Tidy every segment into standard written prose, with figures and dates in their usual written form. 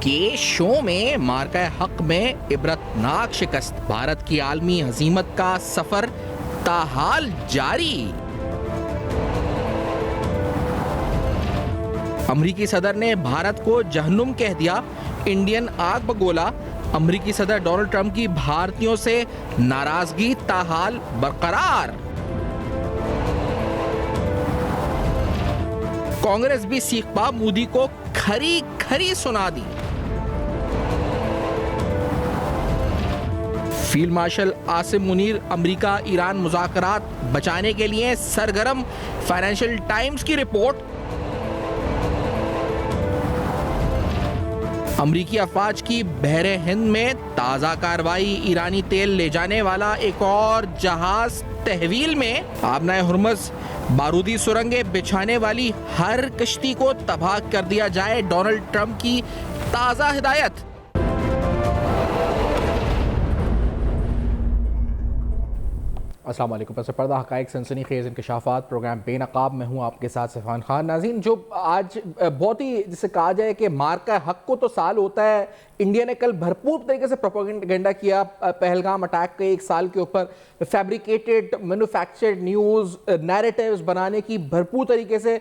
के शो में मार्का हक में इबरतनाक शिकस्त, भारत की आलमी हजीमत का सफर ताहाल जारी। अमरीकी सदर ने भारत को जहन्नुम कह दिया, इंडियन आग बगोला। अमरीकी सदर डोनाल्ड ट्रंप की भारतीयों से नाराजगी ताहाल बरकरार। कांग्रेस भी सीखपा मोदी को खरी खरी सुना दी। Field marshal Asim Munir America Iran मुज़ाकरात बचाने के लिए सरगर्म, फाइनेंशियल टाइम्स की रिपोर्ट। अमरीकी अफवाज की बहरे हिंद में ताज़ा कार्रवाई, ईरानी तेल ले जाने वाला एक और जहाज तहवील में। आबनाए हुर्मुज़ बारूदी सुरंगें बिछाने वाली हर कश्ती को तबाह कर दिया जाए, डोनाल्ड ट्रंप की ताज़ा हिदायत। अस्सलाम वालेकुम। पस पर्दा हक़ाइक़ सनसनीखेज़ इंकशाफ़ात प्रोग्राम बेनकाब में हूँ आपके साथ सफ़ान खान। नाज़रीन, जो आज बहुत ही जिसे कहा जाए कि मार्का हक को तो साल होता है, इंडिया ने कल भरपूर तरीके से प्रोपेगेंडा किया पहलगाम अटैक के एक साल के ऊपर, फैब्रिकेटेड मैन्युफैक्चर्ड न्यूज़ नैरेटिव्स बनाने की भरपूर तरीके से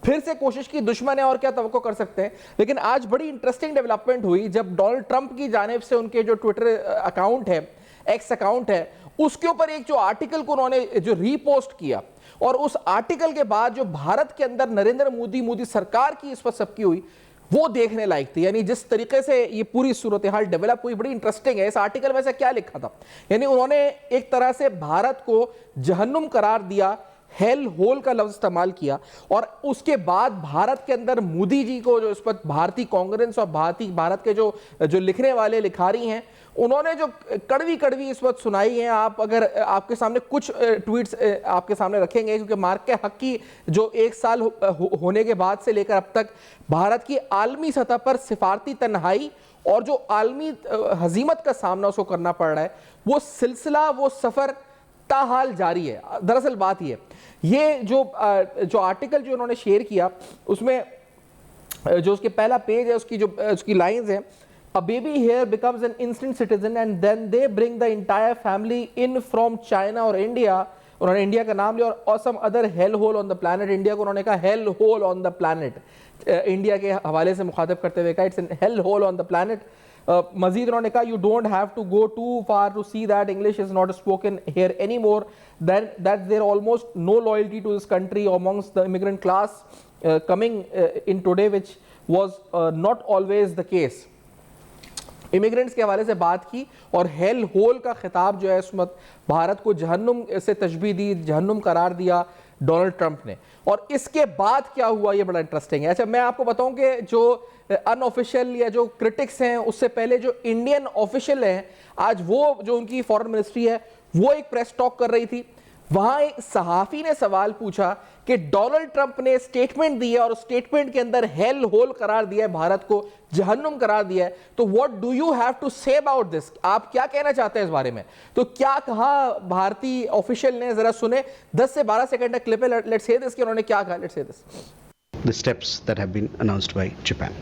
फिर से कोशिश की। दुश्मन है और क्या तवक्को कर सकते हैं। लेकिन आज बड़ी इंटरेस्टिंग डेवलपमेंट हुई जब डोनाल्ड ट्रंप की जानिब से उनके जो ट्विटर अकाउंट है, एक्स अकाउंट है, उसके ऊपर एक जो आर्टिकल को उन्होंने जो रीपोस्ट किया, और उस आर्टिकल के बाद जो भारत के अंदर नरेंद्र मोदी सरकार की इस पर सबकी हुई, वो देखने लायक थी। यानी जिस तरीके से ये पूरी सूरत हाल डेवलप हुई, बड़ी इंटरेस्टिंग है। इस आर्टिकल में से क्या लिखा था, यानी उन्होंने एक तरह से भारत को जहन्नुम करार दिया, हेल होल का लफ्ज इस्तेमाल किया, और उसके बाद भारत के अंदर मोदी जी को जो इस पर भारतीय कांग्रेस और भारत के जो लिखने वाले लिखारी हैं, उन्होंने जो कड़वी कड़वी इस वक्त सुनाई है। आप अगर आपके सामने कुछ ट्वीट्स आपके सामने रखेंगे, क्योंकि मार्क के हक की जो एक साल होने के बाद से लेकर अब तक भारत की आलमी सतह पर सिफारती तन्हाई और जो आलमी हजीमत का सामना उसको करना पड़ रहा है, वो सिलसिला, वो सफर ताहाल जारी है। दरअसल बात ये जो आर्टिकल जो उन्होंने शेयर किया, उसमें जो उसके पहला पेज है, उसकी लाइंस है, A baby here becomes an instant citizen and then they bring the entire family in from China or India. उन्होंने इंडिया का नाम लिया, और some other hell hole on the planet, India को उन्होंने कहा hell hole on the planet, India के हवाले से मुखातिब करते हुए कहा it's an hell hole on the planet। मजीद उन्होंने कहा you don't have to go too far to see that English is not spoken here anymore, that there almost no loyalty to this country amongst the immigrant class coming in today, which was not always the case। Immigrants के हवाले से बात की और hell hole का खिताब जो है इस वक्त भारत को जहन्नुम से तशबीह दी, जहन्नुम करार दिया डोनाल्ड ट्रंप ने। और इसके बाद क्या हुआ, ये बड़ा इंटरेस्टिंग है। अच्छा, मैं आपको बताऊं कि जो अनऑफिशियल या जो क्रिटिक्स हैं, उससे पहले जो इंडियन ऑफिशियल हैं, आज वो जो उनकी फॉरेन मिनिस्ट्री है, वो एक प्रेस टॉक कर रही थी। वहां एक सहाफी ने सवाल पूछा कि डोनाल्ड ट्रंप ने स्टेटमेंट दी है और स्टेटमेंट के अंदर हेल होल करार दिया है, भारत को जहन्नुम करार दिया है, तो what do you have to say about this, आप क्या कहना चाहते हैं इस बारे में। तो क्या कहा भारतीय ऑफिशियल ने, जरा सुने, 10 से 12 सेकंड का क्लिप है, लेट्स से दिस कि उन्होंने क्या कहा। Let's say this. The steps that have been announced by Japan.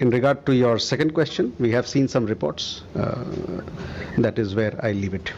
In regard to your second question, we have seen some reports. That is where I leave it.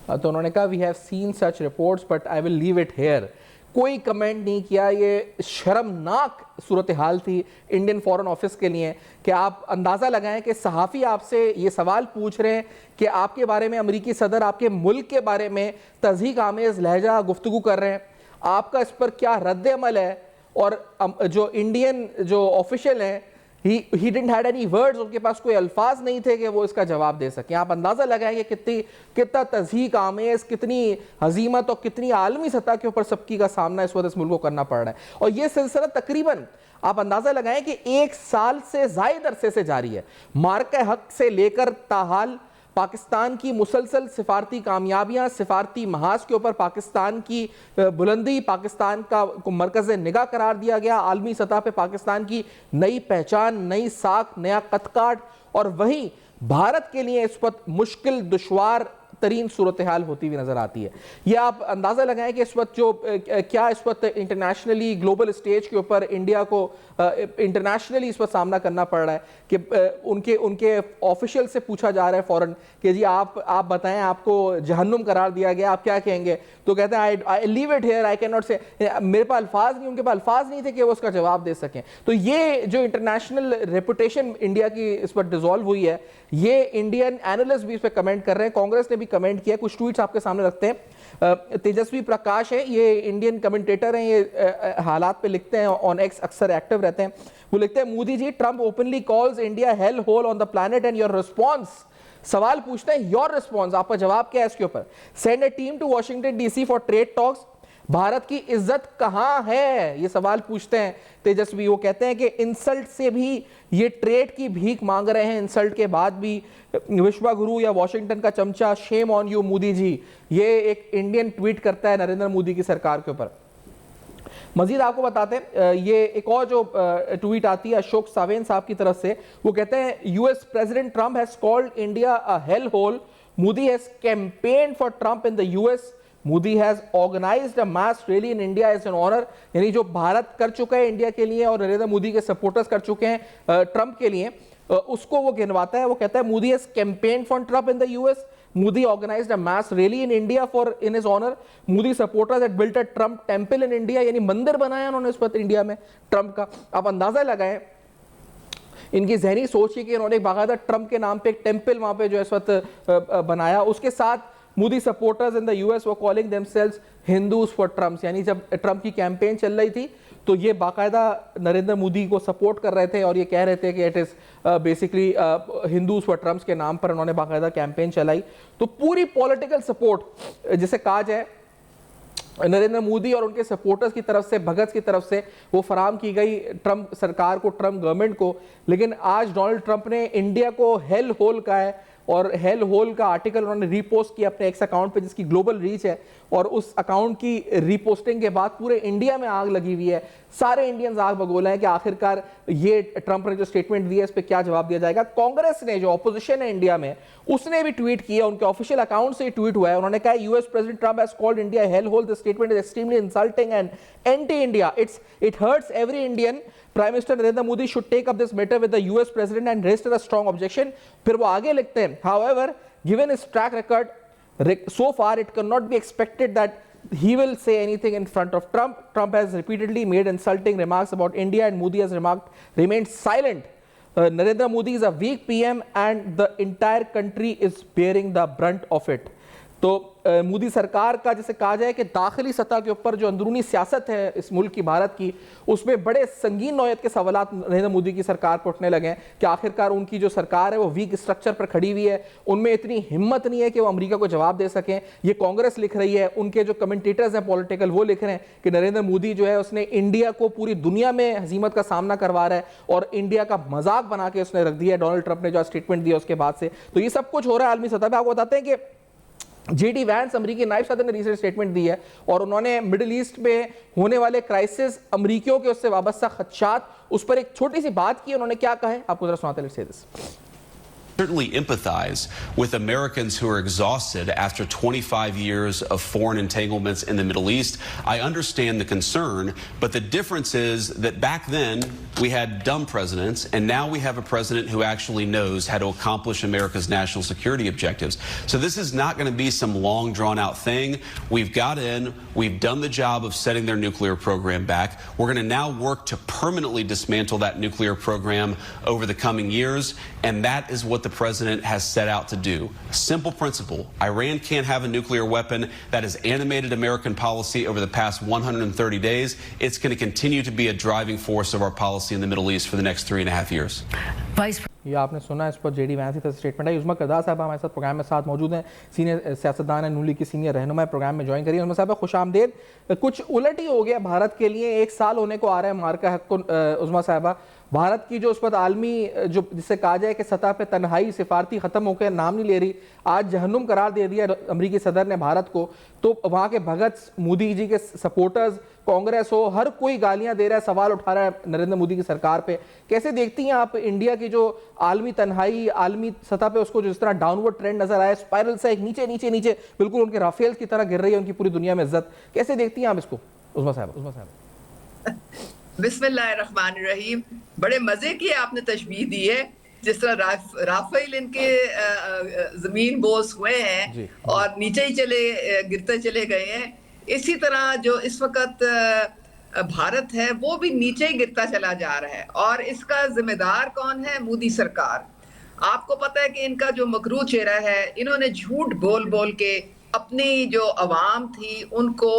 तो उन्होंने कहा we have seen such reports but I will leave it here. कोई comment नहीं किया। ये शर्मनाक सूरत हाल थी Indian foreign office के लिए कि आप अंदाज़ा लगाएं कि सहाफ़ी आपसे ये सवाल पूछ रहे हैं कि आपके बारे में अमेरिकी सदर आपके मुल्क के बारे में तज़हीक आमेज़ लहजा गुफ्तगू कर रहे हैं, आपका इस पर क्या रद्द अमल है। और जो इंडियन जो ऑफिशियल हैं, he didn't had any words, उनके पास कोई अल्फाज नहीं थे कि वो इसका जवाब दे सकें। आप अंदाज़ा लगाएंगे कितना तज़हीक आमेज़, कितनी हजीमत और कितनी आलमी सतह के ऊपर सबकी का सामना इस वक्त इस मुल्क को करना पड़ रहा है। और ये सिलसिला तकरीबन आप अंदाज़ा लगाएं कि 1 साल से ज़ायद अरसे से जारी है। मार्के हक से लेकर ताहाल पाकिस्तान की मुसलसल सिफारती कामयाबियां, सिफारती महाज के ऊपर पाकिस्तान की बुलंदी, पाकिस्तान का मरकज़ निगाह करार दिया गया, आलमी सतह पे पाकिस्तान की नई पहचान, नई साख, नया कदकाठ। और वहीं भारत के लिए इस वक्त मुश्किल, दुश्वार तरीन सूरत हाल होती हुई नजर आती है। यह आप अंदाजा लगाएं कि इस वक्त जो क्या इस वक्त इंटरनेशनली ग्लोबल स्टेज के ऊपर इंडिया को इंटरनेशनली इस वक्त सामना करना पड़ रहा है कि उनके ऑफिशियल से पूछा जा रहा है फौरन कि जी आप बताएं, आपको जहन्नुम करार दिया गया, आप क्या कहेंगे? तो कहते हैं आई leave it here, I can not से, मेरे पास अल्फाज नहीं, उनके पास अल्फाज नहीं थे कि वो उसका जवाब दे सकें। तो ये जो इंटरनेशनल रेपुटेशन इंडिया की इस पर डिसॉल्व हुई है, ये इंडियन एनालिस्ट भी इस पर कमेंट कर रहे हैं, कांग्रेस ने भी कमेंट किया। कुछ ट्वीट्स आपके सामने रखते हैं। तेजस्वी प्रकाश है, ये इंडियन कमेंटेटर हैं, ये हालात पे लिखते हैं, ऑन एक्स अक्सर एक्टिव रहते हैं। वो लिखते हैं, Modi ji, Trump openly calls India hell hole on the planet and your response. सवाल पूछते हैं, योर रिस्पॉन्स, आपका जवाब क्या है इसके ऊपर? Send a team to Washington DC for trade talks. Bharat की इज्जत कहां है, ये सवाल पूछते हैं तेजस्वी। वो कहते हैं कि इंसल्ट से भी ये ट्रेड की भीख मांग रहे हैं, इंसल्ट के बाद भी। विश्वगुरु या वॉशिंगटन का चमचा, shame on you Modi ji, ये एक इंडियन ट्वीट करता है नरेंद्र मोदी की सरकार के ऊपर। मजीद आपको बताते हैं, ये एक और जो ट्वीट आती है अशोक सावेन साहब की तरफ से, वो कहते हैं, US president Trump has called India a hell hole, Modi has campaigned for Trump in the US, Modi has organised a mass rally in India as an honour. यानी जो भारत कर चुका है इंडिया के लिए और नरेंद्र मोदी के सपोर्टर्स कर चुके हैं ट्रंप के लिए, उसको वो गिनवाता है। वो कहता है, Modi has campaigned for Trump in the US, Modi organized a mass rally in India in his honor. Modi supporters had built a Trump temple in India, यानी मंदिर बनाया उन्होंने इस वक्त इंडिया में ट्रंप का। आप अंदाजा लगाएं इनकी जहनी सोच है कि इन्होंने बाकायदा ट्रंप के नाम पे एक टेम्पल वहां पे जो इस वक्त बनाया। उसके साथ Modi supporters in the US were calling themselves Hindus for Trump, यानी जब ट्रंप की कैंपेन चल रही थी तो ये बाकायदा नरेंद्र मोदी को सपोर्ट कर रहे थे और ये कह रहे थे कि it is basically Hindus for Trump के नाम पर उन्होंने बाकायदा कैंपेन चलाई। तो पूरी पॉलिटिकल सपोर्ट जिसे कहा जाए नरेंद्र मोदी और उनके सपोर्टर्स की तरफ से, भगत की तरफ से वो फराम की गई ट्रंप सरकार को, ट्रंप गवर्नमेंट को। लेकिन आज डोनाल्ड ट्रंप ने इंडिया को हेल होल कहा है और हेल होल का आर्टिकल उन्होंने रीपोस्ट किया अपने एक्स अकाउंट पे जिसकी ग्लोबल रीच है, और उस अकाउंट की रीपोस्टिंग के बाद पूरे इंडिया में आग लगी हुई है। सारे इंडियंस आग बगोला है कि आखिरकार ये ट्रंप ने जो स्टेटमेंट दी है इस पे क्या जवाब दिया जाएगा। कांग्रेस ने, जो ऑपोजिशन है इंडिया में, उसने भी ट्वीट किया, उनके ऑफिशियल अकाउंट से ट्वीट हुआ है। उन्होंने कहा, US president Trump has called India hell hole, the statement is extremely insulting and anti India, it hurts every Indian, prime minister Narendra Modi should take up this matter with the US president and register a strong objection. फिर वो आगे लिखते हैं, however given his track record so far it cannot be expected that he will say anything in front of Trump. Trump has repeatedly made insulting remarks about India and Modi has remained silent. Narendra Modi is a weak PM and the entire country is bearing the brunt of it. तो मोदी सरकार का जैसे कहा जाए कि दाखिली सतह के ऊपर जो अंदरूनी सियासत है इस मुल्क की, भारत की, उसमें बड़े संगीन नौयत के सवालात नरेंद्र मोदी की सरकार पर उठने लगे हैं कि आखिरकार उनकी जो सरकार है वो वीक स्ट्रक्चर पर खड़ी हुई है, उनमें इतनी हिम्मत नहीं है कि वो अमेरिका को जवाब दे सकें। ये कांग्रेस लिख रही है, उनके जो कमेंटेटर्स हैं पॉलिटिकल वो लिख रहे हैं कि नरेंद्र मोदी जो है उसने इंडिया को पूरी दुनिया में हजीमत का सामना करवा रहा है और इंडिया का मजाक बना के उसने रख दिया डोनाल्ड ट्रंप ने जो स्टेटमेंट दिया उसके बाद से। तो ये सब कुछ हो रहा है आलमी सतह पर। आपको बताते हैं कि जेडी वैंस, अमेरिकी नायब सदर, ने रिसेंट स्टेटमेंट दी है और उन्होंने मिडिल ईस्ट में होने वाले क्राइसिस, अमरीकियों के उससे वाबस्ता खदशात, उस पर एक छोटी सी बात की। उन्होंने क्या कहा है आपको जरा सुनाते हैं। Certainly empathize with Americans who are exhausted after 25 years of foreign entanglements in the Middle East. I understand the concern, but the difference is that back then we had dumb presidents, and now we have a president who actually knows how to accomplish America's national security objectives. So this is not going to be some long drawn-out thing. We've got in, we've done the job of setting their nuclear program back. We're going to now work to permanently dismantle that nuclear program over the coming years, and that is what the president has set out to do. Simple principle. Iran can't have a nuclear weapon. That has animated American policy over the past 130 days. It's going to continue to be a driving force of our policy in the Middle East for the next 3.5 years. ये आपने सुना, इस पर JD Vance की तरफ statement है। युज़मा करदार साहब हमारे साथ प्रोग्राम में साथ मौजूद हैं, सीनियर सियासतदान है, नून लीग की सीनियर रहनुमा, प्रोग्राम में ज्वाइन करिए। युज़मा साहब खुश आमदेद। कुछ उलट ही हो गया भारत के लिए, एक साल होने को आ रहा है मार्का हक को। युज़मा साहबा, भारत की जो उस पर आलमी जो जिसे कहा जाए कि सतह पे तन्हाई सिफारती ख़त्म होकर नाम नहीं ले रही, आज जहन्नुम करार दे दिया अमरीकी सदर ने भारत को, तो वहाँ के भगत, मोदी जी के सपोर्टर्स, कांग्रेस हो, हर कोई गालियां दे रहा है, सवाल उठा रहा है नरेंद्र मोदी की सरकार पे। कैसे देखती हैं आप इंडिया की जो आलमी तन्हाई, आलमी सतह पे उसको जिस तरह डाउनवर्ड ट्रेंड नजर आया, स्पाइरल से एक नीचे नीचे नीचे बिल्कुल उनके राफेल की तरह गिर रही है उनकी पूरी दुनिया में इज्जत, कैसे देखती हैं आप इसको उस्मा साहब? बिस्मिल्लाहिर्रहमानिर्रहीम। बड़े मजे की आपने तशबीह दी है, जिस तरह राफेल इनके जमीन बोस हुए हैं और नीचे ही गिरते चले गए हैं, इसी तरह जो इस वक्त भारत है वो भी नीचे ही गिरता चला जा रहा है। और इसका जिम्मेदार कौन है? मोदी सरकार। आपको पता है कि इनका जो मकरू चेहरा है, इन्होंने झूठ बोल बोल के अपनी जो अवाम थी उनको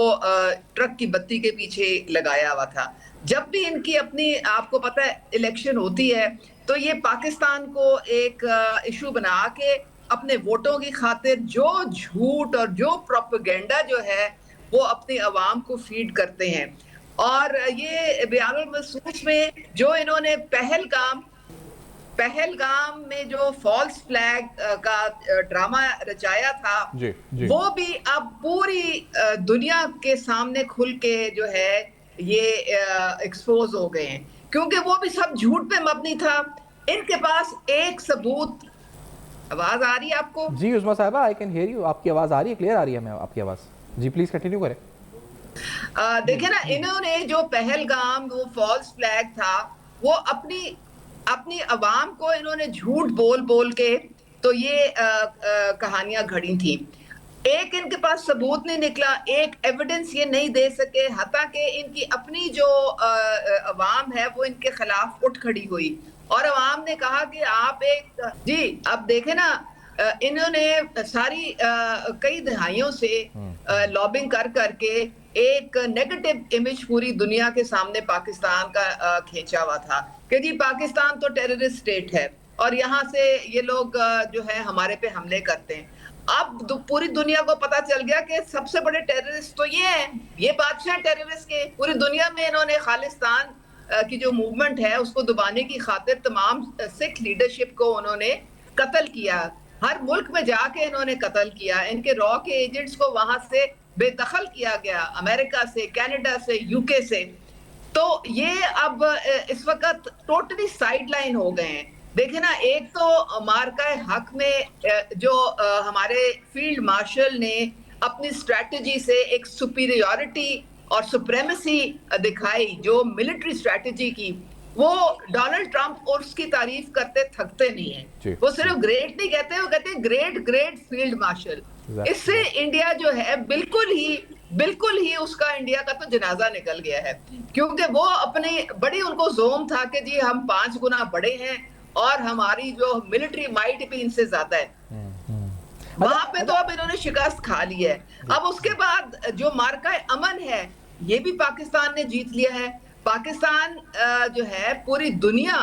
ट्रक की बत्ती के पीछे लगाया हुआ था। जब भी इनकी अपनी, आपको पता है, इलेक्शन होती है तो ये पाकिस्तान को एक इशू बना के अपने वोटों की खातिर जो झूठ और जो प्रोपेगेंडा जो है वो अपनी अवाम को फीड करते हैं। और ये बयानुल महसूस में जो इन्होंने पहलगाम में जो फॉल्स फ्लैग का ड्रामा रचाया था, वो भी अब पूरी दुनिया के सामने खुल के जो है ये एक्सपोज हो गए हैं, क्योंकि वो भी सब झूठ पे मबनी था। इनके पास एक सबूत। आवाज आ रही है आपको? जी उस्मा साहिबा, आई कैन हियर यू। आपकी आवाज आ रही है, क्लियर आ रही है मैं आपकी आवाज। जी प्लीज कंटिन्यू करें। देखिए ना, इन्होंने जो पहलगाम वो फॉल्स फ्लैग था, वो अपनी अवाम को इन्होंने झूठ बोल बोल के तो ये कहानियां घड़ी थी। एक इनके पास सबूत नहीं निकला, एक एविडेंस ये नहीं दे सके, हत्ता कि इनकी अपनी जो अवाम है वो इनके खिलाफ उठ खड़ी हुई और अवाम ने कहा कि आप एक जी अब देखें ना, इन्होंने सारी कई दहाइयों से लॉबिंग कर करके एक नेगेटिव इमेज पूरी दुनिया के सामने पाकिस्तान का खींचा हुआ था कि जी पाकिस्तान तो टेररिस्ट स्टेट है और यहाँ से ये लोग जो है हमारे पे हमले करते हैं। अब पूरी दुनिया को पता चल गया कि सबसे बड़े टेररिस्ट तो ये हैं, ये बादशाह टेररिस्ट के। पूरी दुनिया में इन्होंने खालिस्तान की जो मूवमेंट है उसको दबाने की खातिर तमाम सिख लीडरशिप को उन्होंने कत्ल किया, हर मुल्क में जाके इन्होंने कत्ल किया। इनके रॉ के एजेंट्स को वहां से बेदखल किया गया, अमेरिका से, कनाडा से, यूके से। तो ये अब इस वक्त टोटली साइडलाइन हो गए हैं। देखिए ना, एक तो मार्का हक में जो हमारे फील्ड मार्शल ने अपनी स्ट्रेटजी से एक सुपीरियरिटी और सुप्रेमेसी दिखाई, जो मिलिट्री स्ट्रेटजी की, वो डोनाल्ड ट्रंप और उसकी तारीफ करते थकते नहीं है। वो सिर्फ ग्रेट नहीं कहते, वो कहते हैं ग्रेट फील्ड मार्शल। इससे इंडिया जो है बिल्कुल ही उसका, इंडिया का तो जनाजा निकल गया है, क्योंकि वो अपने बड़ी उनको जोम था कि जी हम 5 गुना बड़े हैं और हमारी जो मिलिट्री माइट भी इनसे ज्यादा है। वहां पे तो अब इन्होंने शिकस्त खा ली है। अब उसके बाद जो मार्का अमन है ये भी पाकिस्तान ने जीत लिया है। पाकिस्तान जो है पूरी दुनिया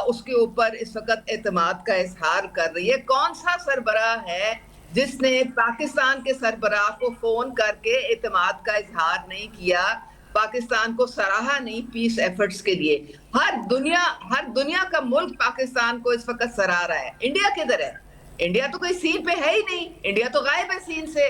उसके ऊपर इस वक्त एतमाद का इजहार कर रही है। कौन सा सरबराह है जिसने पाकिस्तान के सरबराह को फोन करके एतमाद का इजहार नहीं किया, पाकिस्तान को सराहा नहीं पीस एफर्ट्स के लिए? हर दुनिया का मुल्क पाकिस्तान को इस वक्त सराह रहा है। इंडिया किधर है? इंडिया तो कोई सीन पे है ही नहीं, इंडिया तो गायब है सीन से।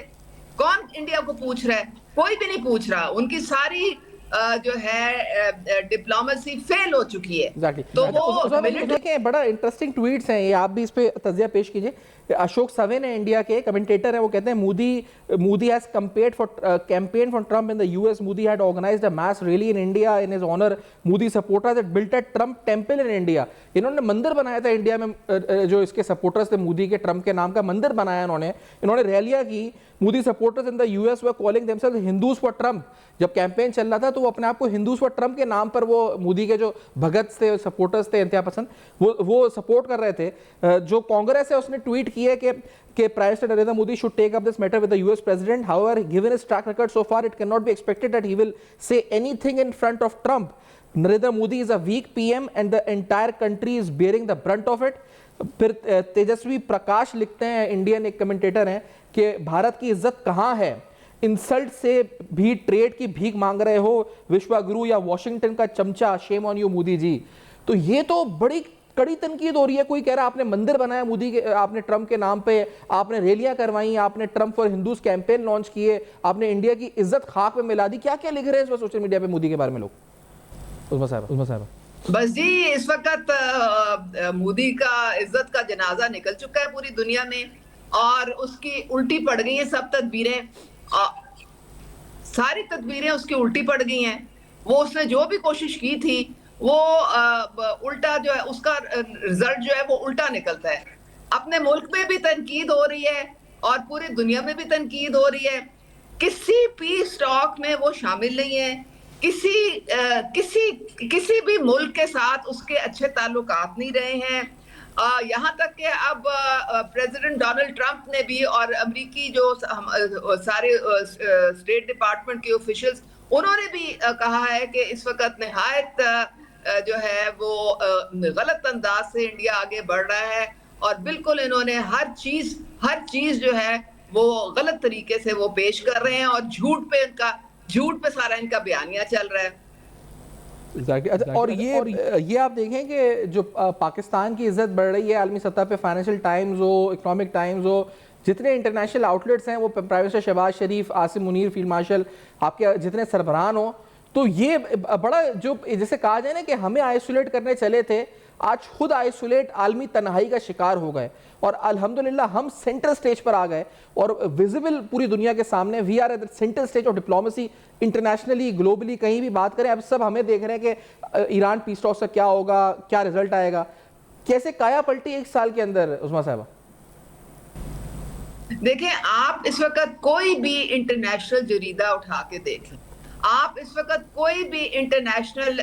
कौन इंडिया को पूछ रहा है? कोई भी नहीं पूछ रहा। उनकी सारी जो है डिप्लोमेसी फेल हो चुकी है। Exactly. तो वो देखें, बड़ा इंटरेस्टिंग ट्वीट्स हैं ये, आप भी इस पे तजिया पेश कीजिए। अशोक सवे ने, इंडिया के कमेंटेटर हैं, वो कहते हैं Modi has campaign for Trump in the US, Modi had organised a mass rally in India in his honour, Modi supporters had built a Trump temple in India. इन्होंने मंदिर बनाया था इंडिया में, जो इसके सपोर्टर्स थे मोदी के, ट्रम्प के नाम का मंदिर बनाया इन्होंने रैलियां की। Modi supporters in the US were calling themselves Hindus for Trump. जब कैंपेन चल रहा था तो वो अपने आप को हिंदूज फॉर ट्रम्प के नाम पर, वो मोदी के जो भगत थे, सपोर्टर्स थे, इंतहा पसंद, वो सपोर्ट कर रहे थे। जो कांग्रेस है उसने ट्वीट किया कि prime minister Narendra Modi should take up this matter with the US president, however given his track record so far it can not be expected that he will say anything in front of Trump. Narendra Modi is a weak PM and the entire country is bearing the brunt of it. फिर तेजस्वी प्रकाश लिखते हैं, Indian एक commentator हैं, कि भारत की इज्जत कहाँ है? इंसल्ट से भी ट्रेड की भीख मांग रहे हो, विश्वगुरु या वॉशिंगटन का चमचा, shame on you Modi ji. तो ये तो बड़ी कड़ी तनकीद हो रही है। कोई कह रहा है आपने मंदिर बनाया मोदी के, आपने ट्रंप के नाम पे, आपने रैलियां करवाई, आपने Trump for Hindus campaign launch किए, आपने इंडिया की इज्जत खाक में मिला दी। क्या क्या लिख रहे हैं इस वक्त सोशल मीडिया पे मोदी के बारे में लोग? उस्मा साहब बस जी, इस वक्त मोदी का इज्जत का जनाजा निकल चुका है पूरी दुनिया में और उसकी उल्टी पड़ गई हैं सब तदबीरें, सारी तदबीरें उसकी उल्टी पड़ गई हैं। वो उसने जो भी कोशिश की थी वो उल्टा जो है उसका रिजल्ट जो है वो उल्टा निकलता है। अपने मुल्क में भी तनकीद हो रही है और पूरी दुनिया में भी तनकीद हो रही है। किसी पीस टॉक में वो शामिल नहीं है, किसी भी मुल्क के साथ उसके अच्छे ताल्लुकात नहीं रहे हैं। यहाँ तक कि अब प्रेसिडेंट डोनाल्ड ट्रंप ने भी और अमेरिकी जो सारे स्टेट डिपार्टमेंट के ऑफिशियल्स, उन्होंने भी कहा है कि इस वक्त निहायत जो है वो गलत अंदाज से इंडिया आगे बढ़ रहा है और बिल्कुल इन्होंने हर चीज जो है वो गलत तरीके से वो पेश कर रहे हैं और झूठ पे सारा इनका बयानिया चल रहा है। अच्छा, और ये आप देखें कि जो पाकिस्तान की इज्जत बढ़ रही है आलमी सतह पे, फाइनेंशियल टाइम्स हो, इकोनॉमिक टाइम्स हो, जितने इंटरनेशनल आउटलेट्स हैं वो प्राइम मिनिस्टर शहबाज शरीफ, आसिम मुनीर, फील्ड मार्शल, आपके जितने सरबराहान हो, तो ये बड़ा जो जैसे कहा जाए ना कि हमें आइसोलेट करने चले थे, आज खुद आइसोलेट आलमी तन्हाई का शिकार हो गए और अल्हम्दुलिल्लाह हम सेंटर स्टेज पर आ गए और विजिबल पूरी दुनिया के सामने we are at the centre stage of diplomacy, internationally, globally, कहीं भी बात करें अब सब हमें देख रहे हैं कि ईरान पीस टॉक से क्या होगा, क्या रिजल्ट आएगा। कैसे काया पलटी एक साल के अंदर उस्मा साहबा? देखें, आप इस वक्त कोई भी इंटरनेशनल जरीदा उठा के देख लें, आप इस वक्त कोई भी इंटरनेशनल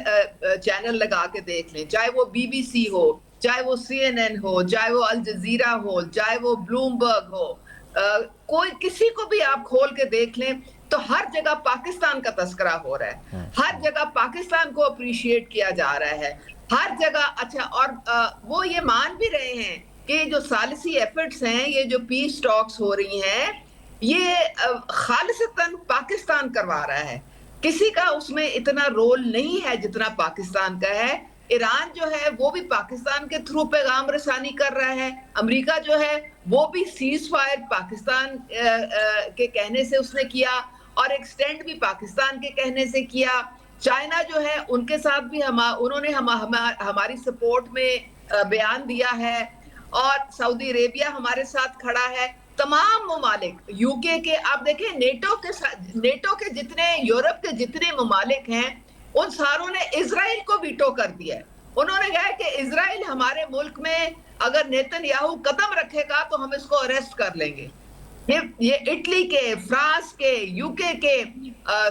चैनल लगा के देख लें, चाहे वो बीबीसी हो, चाहे वो CNN हो, चाहे वो अल जजीरा हो, चाहे वो ब्लूमबर्ग हो, कोई किसी को भी आप खोल के देख लें तो हर जगह पाकिस्तान का तस्करा हो रहा है, हर जगह पाकिस्तान को अप्रिशिएट किया जा रहा है, हर जगह। अच्छा, और वो ये मान भी रहे हैं कि जो सालिसी एफर्ट्स हैं, ये जो पीस टॉक्स हो रही हैं, ये खालिसतन पाकिस्तान करवा रहा है, किसी का उसमें इतना रोल नहीं है जितना पाकिस्तान का है। ईरान जो है वो भी पाकिस्तान के थ्रू पैगाम रसानी कर रहा है, अमेरिका जो है वो भी सीज फायर पाकिस्तान के कहने से उसने किया और एक्सटेंड भी पाकिस्तान के कहने से किया। चाइना जो है उनके साथ भी उन्होंने हमारी सपोर्ट में बयान दिया है और सऊदी अरेबिया हमारे साथ खड़ा है। तमाम ममालिक, यूके के, आप देखें नेटो के जितने, यूरोप के जितने ममालिक हैं, उन सारों ने इजराइल को वीटो कर दिया है। उन्होंने कहा कि इजराइल हमारे मुल्क में अगर नेतन्याहू कदम रखेगा तो हम इसको अरेस्ट कर लेंगे। ये इटली के, फ्रांस के, यूके के,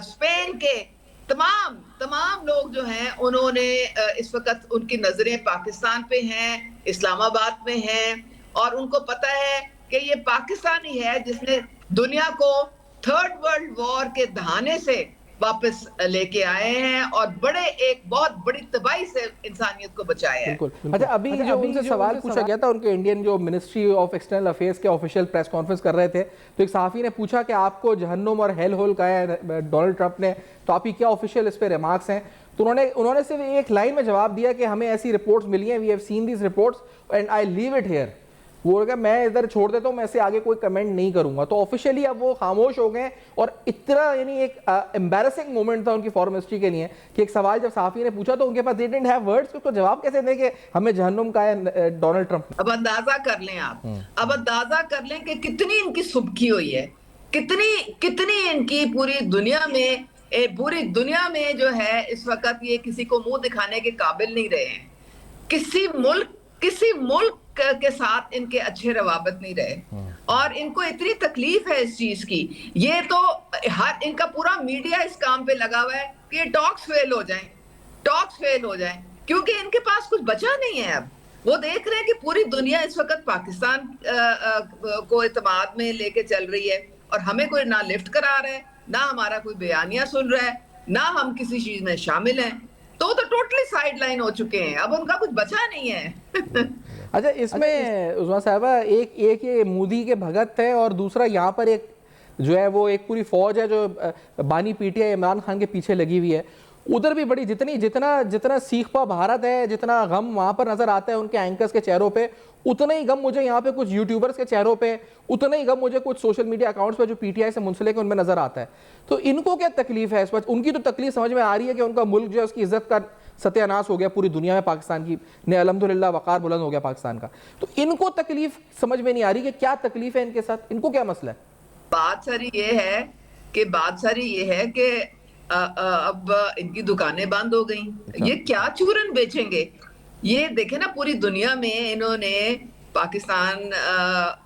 स्पेन के तमाम लोग जो हैं उन्होंने इस वक्त उनकी नजरें पाकिस्तान पे हैं, इस्लामाबाद पे हैं और उनको पता है कि ये पाकिस्तान ही है जिसने दुनिया को थर्ड वर्ल्ड वॉर के दहाने से वापस लेके आए हैं और एक बहुत बड़ी तबाही से इंसानियत को बचाया है। अच्छा, अभी जो उनसे सवाल पूछा गया था, उनके इंडियन जो मिनिस्ट्री ऑफ एक्सटर्नल अफेयर्स के ऑफिशियल प्रेस कॉन्फ्रेंस कर रहे थे, तो एक सहाफ़ी ने पूछा कि आपको जहन्नुम और हेल होल कहा है डोनाल्ड ट्रंप ने, तो आपकी क्या ऑफिशियल इस पे रिमार्क्स हैं? तो उन्होंने सिर्फ एक लाइन में जवाब दिया कि हमें ऐसी रिपोर्ट्स मिली हैं, we have seen these reports and I leave it here. वो लगा मैं इधर छोड़ देता हूँ, मैं इससे आगे कोई कमेंट नहीं करूंगा। तो ऑफिशियली अब वो खामोश हो गए और इतना, यानी एक एम्बैरेसिंग मोमेंट था उनकी फॉरेन मिनिस्ट्री के लिए कि एक सवाल जब सहाफ़ी ने पूछा तो उनके पास दे डिडंट हैव वर्ड्स, उसको जवाब कैसे दें कि हमें जहन्नुम का है डोनाल्ड ट्रंप। अब अंदाजा कर लें आप, अब अंदाजा कर लें कि कितनी इनकी सुबकी हुई है, कितनी इनकी पूरी दुनिया में जो है इस वक्त ये किसी को मुंह दिखाने के काबिल नहीं रहे हैं। किसी मुल्क के साथ इनके अच्छे रवाबत नहीं रहे और इनको इतनी तकलीफ है इस चीज की। ये तो इनका पूरा मीडिया इस काम पे लगा हुआ है कि टॉक्स फेल हो जाएं, क्योंकि इनके पास कुछ बचा नहीं है। अब वो देख रहे हैं कि पूरी दुनिया इस वक्त पाकिस्तान को एतमाद में लेके चल रही है और हमें कोई ना लिफ्ट करा रहा है, ना हमारा कोई बयानिया सुन रहा है, ना हम किसी चीज में शामिल हैं। तो टोटली साइडलाइन हो चुके हैं, अब उनका कुछ बचा नहीं है। अच्छा, इसमें उस्मा साहबा एक ये मोदी के भगत है और दूसरा यहाँ पर एक जो है वो एक पूरी फौज है जो बानी पीटीआई इमरान खान के पीछे लगी हुई है। उधर भी बड़ी जितना सीखपा भारत है, जितना गम वहां पर नजर आता है उनके एंकर्स के चेहरों पे, उतना ही गम मुझे यहाँ पे कुछ यूट्यूबर्स के चेहरों पे, उतना ही गम मुझे कुछ सोशल मीडिया अकाउंट्स पे जो पीटीआई से मुंसलिक है उनमें नजर आता है। तो इनको क्या तकलीफ है इस वक्त? उनकी तो तकलीफ समझ में आ रही है कि उनका मुल्क जो है उसकी इज्जत का सत्यानाश हो गया पूरी दुनिया में, पाकिस्तान की ने अल्हम्दुलिल्लाह वकार बुलंद हो गया पाकिस्तान का। तो इनको तकलीफ समझ में नहीं आ रही कि क्या तकलीफ है इनके साथ, इनको क्या मसला है? बात सारी ये है कि अब इनकी दुकानें बंद हो गई, ये क्या चूरन बेचेंगे? ये देखे ना, पूरी दुनिया में इन्होंने पाकिस्तान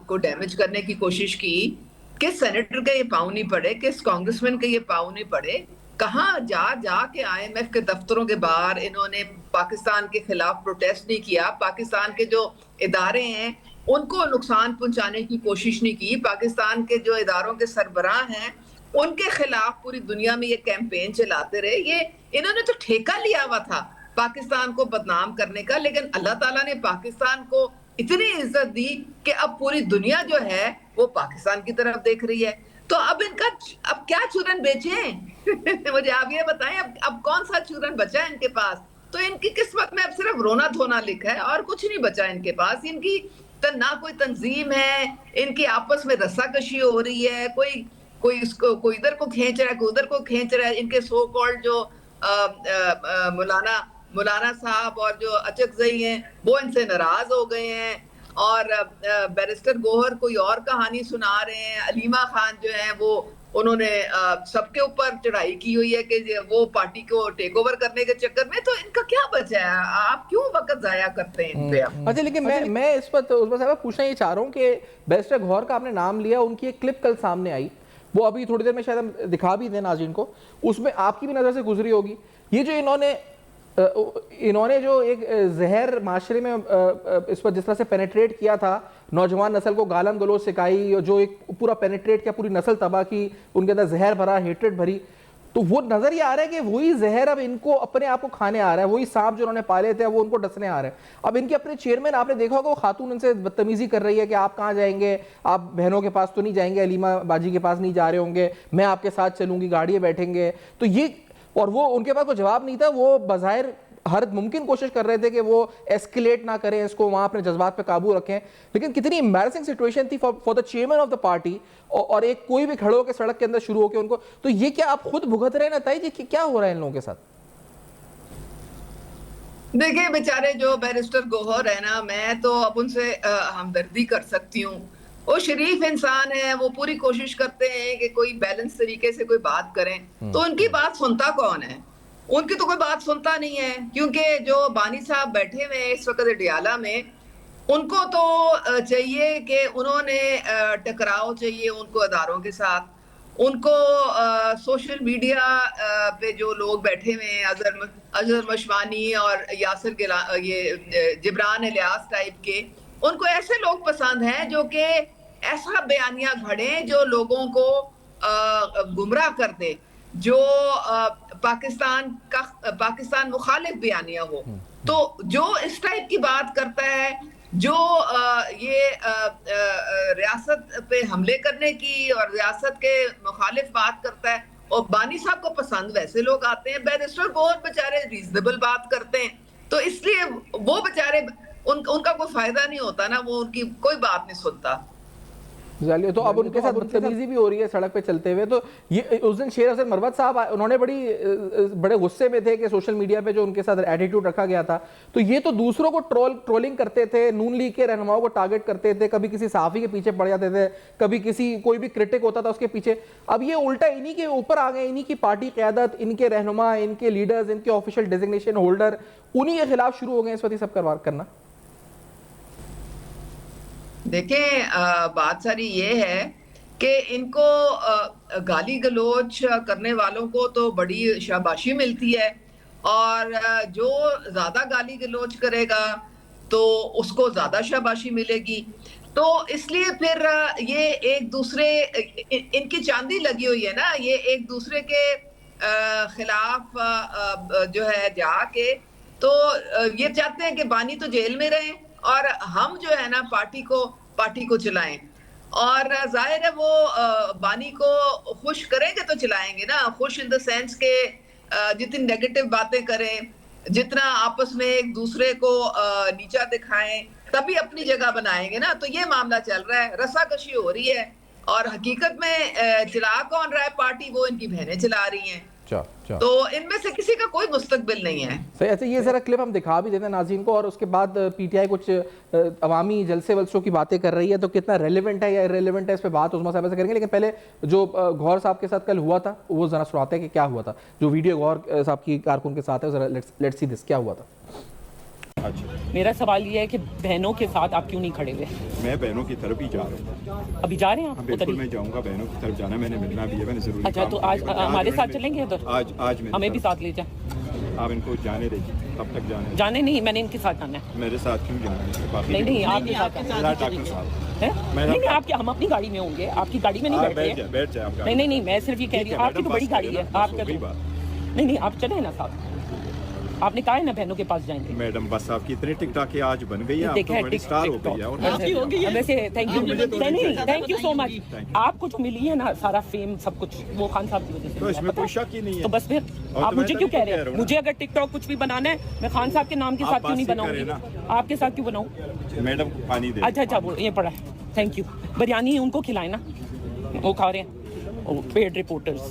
को डैमेज करने की कोशिश की, किस सेनेटर का ये पाँव नहीं पड़े, किस कांग्रेसमैन का ये पाँव नहीं पड़े, कहाँ जा के IMF के दफ्तरों के बाहर इन्होंने पाकिस्तान के खिलाफ प्रोटेस्ट नहीं किया, पाकिस्तान के जो इदारे हैं उनको नुकसान पहुंचाने की कोशिश नहीं की, पाकिस्तान के जो इदारों के सरबराह हैं उनके खिलाफ पूरी दुनिया में ये कैंपेन चलाते रहे। ये इन्होंने तो ठेका लिया हुआ था पाकिस्तान को बदनाम करने का, लेकिन अल्लाह ताला ने पाकिस्तान को इतनी इज्जत दी कि अब पूरी दुनिया जो है वो पाकिस्तान की तरफ देख रही है। तो अब क्या चूरन बेचें? मुझे आप ये बताएं, अब कौन सा चूरन बचा है इनके पास? तो इनकी किस्मत में अब सिर्फ रोना धोना लिखा है और कुछ नहीं बचा इनके पास। इनकी ना कोई तंजीम है, इनकी आपस में रस्साकशी हो रही है, कोई इसको कोई इधर को खींच रहा है, कोई उधर को खींच रहा है। इनके सो कॉल्ड जो मौलाना साहब और जो अचकजई हैं वो इनसे नाराज हो गए हैं, और बैरिस्टर गोहर कोई और कहानी सुना रहे हैं। अलीमा खान जो है वो उन्होंने सबके ऊपर चढ़ाई की हुई है कि वो पार्टी को टेक ओवर करने के चक्कर में। तो इनका क्या बचा है? आप क्यों वक्त जाया करते हैं इन पे? अच्छा, लेकिन मैं इस पर पूछना ये चाह रहा हूँ कि बैरिस्टर गौहर का आपने नाम लिया, उनकी एक क्लिप कल सामने आई, वो अभी थोड़ी देर में शायद हम दिखा भी दें नाज़रीन को, उसमें आपकी भी नज़र से गुजरी होगी। ये जो इन्होंने जो एक जहर माशरे में इस पर जिस तरह से पेनिट्रेट किया था, नौजवान नस्ल को गालन गलोच सिखाई, जो एक पूरा पेनिट्रेट किया, पूरी नस्ल तबाह की, उनके अंदर जहर भरा, हेट्रेड भरी, तो वो नजर ये आ रहा है कि वही जहर अब इनको अपने आप को खाने आ रहा है, वही सांप जो उन्होंने पाले थे वो उनको डसने आ रहे हैं। अब इनके अपने चेयरमैन, आपने देखा होगा, वो खातून उनसे बदतमीजी कर रही है कि आप कहाँ जाएंगे, आप बहनों के पास तो नहीं जाएंगे, अलीमा बाजी के पास नहीं जा रहे होंगे, मैं आपके साथ चलूंगी, गाड़ी में बैठेंगे। तो ये, और वो उनके पास कोई जवाब नहीं था, वो बज़ाहिर हर मुमकिन कोशिश कर रहे थे कि वो एस्केलेट ना करें, इसको वहां अपने जज्बात पे काबू रखें। लेकिन कितनी एम्बैरेसिंग सिचुएशन थी for the chairman of the party, और एक कोई भी खड़े होकर सड़क के अंदर शुरू होकर उनको, तो ये क्या आप खुद भुगत रहे हैं नताई जी, क्या हो रहा है इन लोगों के साथ? देखिए बेचारे जो बैरिस्टर गोहर है ना, मैं तो अब उनसे हमदर्दी कर सकती हूँ। वो शरीफ इंसान है, वो पूरी कोशिश करते हैं कि कोई बैलेंस तरीके से कोई बात करें, तो उनकी बात सुनता कौन है? उनकी तो कोई बात सुनता नहीं है, क्योंकि जो बानी साहब बैठे हुए हैं इस वक्त डियाला में, उनको तो चाहिए कि उन्होंने टकराव चाहिए उनको अदारों के साथ, उनको सोशल मीडिया पे जो लोग बैठे हुए हैं, अजहर मशवानी और ये जिब्रान इलियास टाइप के, उनको ऐसे लोग पसंद हैं जो कि ऐसा बयानिया घड़े जो लोगों को गुमराह कर दे, जो पाकिस्तान मुखालिफ बयानिया हो। तो जो इस टाइप की बात करता है, जो ये रियासत पे हमले करने की और रियासत के मुखालिफ बात करता है, और बानी साहब को पसंद वैसे लोग आते हैं। बैरिस्टर गोहर बेचारे रीजनेबल बात करते हैं, तो इसलिए वो बेचारे उनका कोई फायदा नहीं होता ना, वो उनकी कोई बात नहीं सुनता। तो अब उनके साथ बदतमीजी भी हो रही है सड़क पे चलते हुए। तो ये उस दिन शेर हसन मरवत साहब, उन्होंने बड़े गुस्से में थे कि सोशल मीडिया पे जो उनके साथ एटीट्यूड रखा गया था, तो ये तो दूसरों को ट्रोलिंग करते थे, नून लीग के रहनुमाओं को टारगेट करते थे, कभी किसी सहाफ़ी के पीछे पड़ जाते थे, कभी कोई भी क्रिटिक होता था उसके पीछे। अब ये उल्टा इन्हीं के ऊपर आ गए, इन्हीं की पार्टी क़यादत, इनके रहनुमा, इनके लीडर्स, इनके ऑफिशियल डेजिग्नेशन होल्डर, उन्हीं के खिलाफ शुरू हो गए इस वक्त सब करना। देखें, बात सारी ये है कि इनको गाली गलोच करने वालों को तो बड़ी शाबाशी मिलती है, और जो ज्यादा गाली गलोच करेगा तो उसको ज्यादा शाबाशी मिलेगी। तो इसलिए फिर ये एक दूसरे, इनकी चांदी लगी हुई है ना, ये एक दूसरे के खिलाफ जो है जाके, तो ये चाहते हैं कि बानी तो जेल में रहे और हम जो है ना पार्टी को चलाएं। और जाहिर है वो बानी को खुश करेंगे तो चलाएंगे ना, खुश इन द सेंस के जितनी नेगेटिव बातें करें, जितना आपस में एक दूसरे को नीचा दिखाएं, तभी अपनी जगह बनाएंगे ना। तो ये मामला चल रहा है, रस्साकशी हो रही है और हकीकत में चला कौन रहा है पार्टी, वो इनकी बहनें चला रही हैं। तो इनमें से किसी का कोई मुस्तकबिल नहीं है। सही। अच्छा, ये जरा क्लिप हम दिखा भी देते हैं नाज़रीन को, और उसके बाद पीटीआई कुछ अवामी जलसे वलसों की बातें कर रही है, तो कितना रेलेवेंट है या इरेलेवेंट है इस पे बात उस्मा साहब से करेंगे। लेकिन पहले जो गौहर साहब के साथ कल हुआ था वो जरा सुनाते हैं कि क्या हुआ था। जो वीडियो गौहर साहब की कारकुन के साथ है, जरा लेट्स सी दिस, क्या हुआ था। अच्छा, मेरा सवाल ये है कि बहनों के साथ आप क्यों नहीं खड़े हुए? मैं बहनों की तरफ ही जा रहा हूँ। अभी जा रहे हैं आप? बिल्कुल मैं जाऊँगा, बहनों की तरफ जाना, मैंने मिलना भी है, मैंने जरूरी। अच्छा, तो आज हमारे साथ चलेंगे उधर? आज हमें भी साथ ले जाएं। आप इनको जाने दीजिए, कब तक जाने नहीं, मैंने इनके साथ जाना है। मेरे साथ क्यों जाना है? नहीं, आपके साथ डॉक्टर साहब है? नहीं, आपके हम अपनी गाड़ी में होंगे, आपकी गाड़ी में नहीं बैठ जाए आप। नहीं, मैं सिर्फ ये कह रही हूँ, आपकी तो बड़ी गाड़ी है, आप नहीं, आप चले ना साथ। आपने कहा है ना बहनों के पास जाएंगे। मैडम बस आपकी इतनी टिकटॉक की आज बन गई है, आप तो बड़ी स्टार हो गई है। और वैसे थैंक यू सो मच। आपको जो मिली है ना सारा फेम सब कुछ, वो खान साहब की वजह से। तो इसमें कोई शक ही नहीं है। तो बस फिर आप मुझे क्यों कह रहे हैं? मुझे अगर टिकटॉक कुछ भी बनाना है, मैं खान साहब के नाम के साथ क्यों नहीं बनाऊंगी? आपके साथ क्यों बनाऊं? मैडम पानी दे। अच्छा, वो ये पड़ा है, थैंक यू। बिरयानी उनको खिलाए ना, वो खा रहे हैं पेड रिपोर्टर्स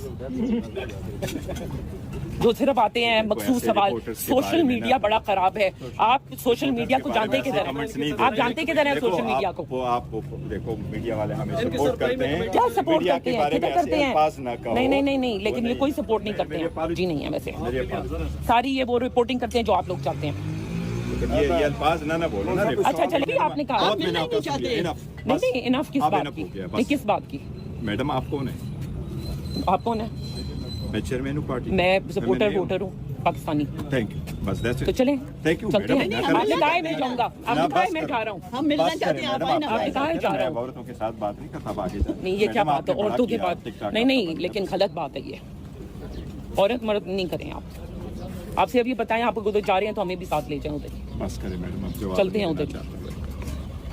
जो सिर्फ आते हैं मखसूस सवाल। सोशल मीडिया बड़ा खराब है। आप सोशल मीडिया को जानते किधर है? आप जानते किधर है सोशल मीडिया को? आप देखो, मीडिया वाले हमें सपोर्ट करते हैं। क्या सपोर्ट करते हैं? किधर करते हैं? नहीं, लेकिन ये कोई सपोर्ट नहीं करते हैं जी। नहीं है वैसे सारी ये वो रिपोर्टिंग करते हैं जो आप लोग चाहते हैं। ये अल्फाज ना बोलो ना। अच्छा, चलिए आपने कहा नहीं, इनफ किस बात की? नहीं, किस बात की? मैडम आप कौन है? आप कौन है? मैं चेयरमैन हूं पार्टी। मैं सपोर्टर वोटर हूँ पाकिस्तानी। थैंक यू, बस दैट्स इट। तो चलें, थैंक यू चलते मैडम। हैं। आपने कहा है मैं जाऊंगा, आपने कहा है मैं जा रहा हूँ। हम मिलना चाहते हैं, आप आए ना। आपने कहा है जा रहा हूँ। औरतों के साथ बात नहीं करता, आगे जा। नहीं, ये क्या बात है? औरतों के बात नहीं, लेकिन गलत बात है ये। औरत मर्द नहीं करें आप। आपसे अभी बताएं, आप उधर जा रहे हैं तो हमें भी साथ ले जाएं उधर। बस करें मैडम, अब जवाब चलते हैं उधर।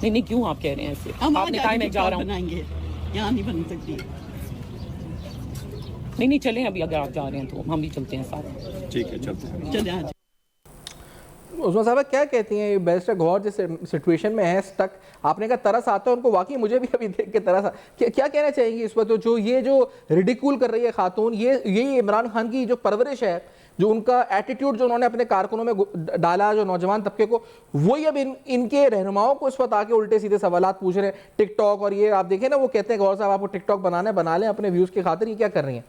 नहीं, क्यों आप कह रहे हैं ऐसे? आपने कहा मैं जा रहा हूँ। यहाँ नहीं बन सकती। नहीं, चलें अभी, अगर आप जा रहे हैं तो हम भी चलते हैं साथ। ठीक है, चलते हैं। चले आज उस्मा साहब क्या कहती हैं? बैरिस्टर गौहर जिस सिचुएशन में है स्टक, आपने कहा तरस आता है उनको, वाकई मुझे भी अभी देख के तरस क्या कहना चाहेंगी इस वक्त? जो ये जो रिडिक्यूल कर रही है खातून, ये इमरान खान की जो परवरिश है, जो उनका एटीट्यूड जो उन्होंने अपने कारकुनों में डाला, जो नौजवान तबके को, वही अब इनके रहनुमाओं को इस वक्त आके उल्टे सीधे सवालात पूछ रहे हैं। टिकटॉक और ये आप देखें ना, वो कहते हैं गौहर साहब आपको टिकटॉक बनाना है, बना लें अपने व्यूज़ की खातिर। ये क्या कर रही हैं?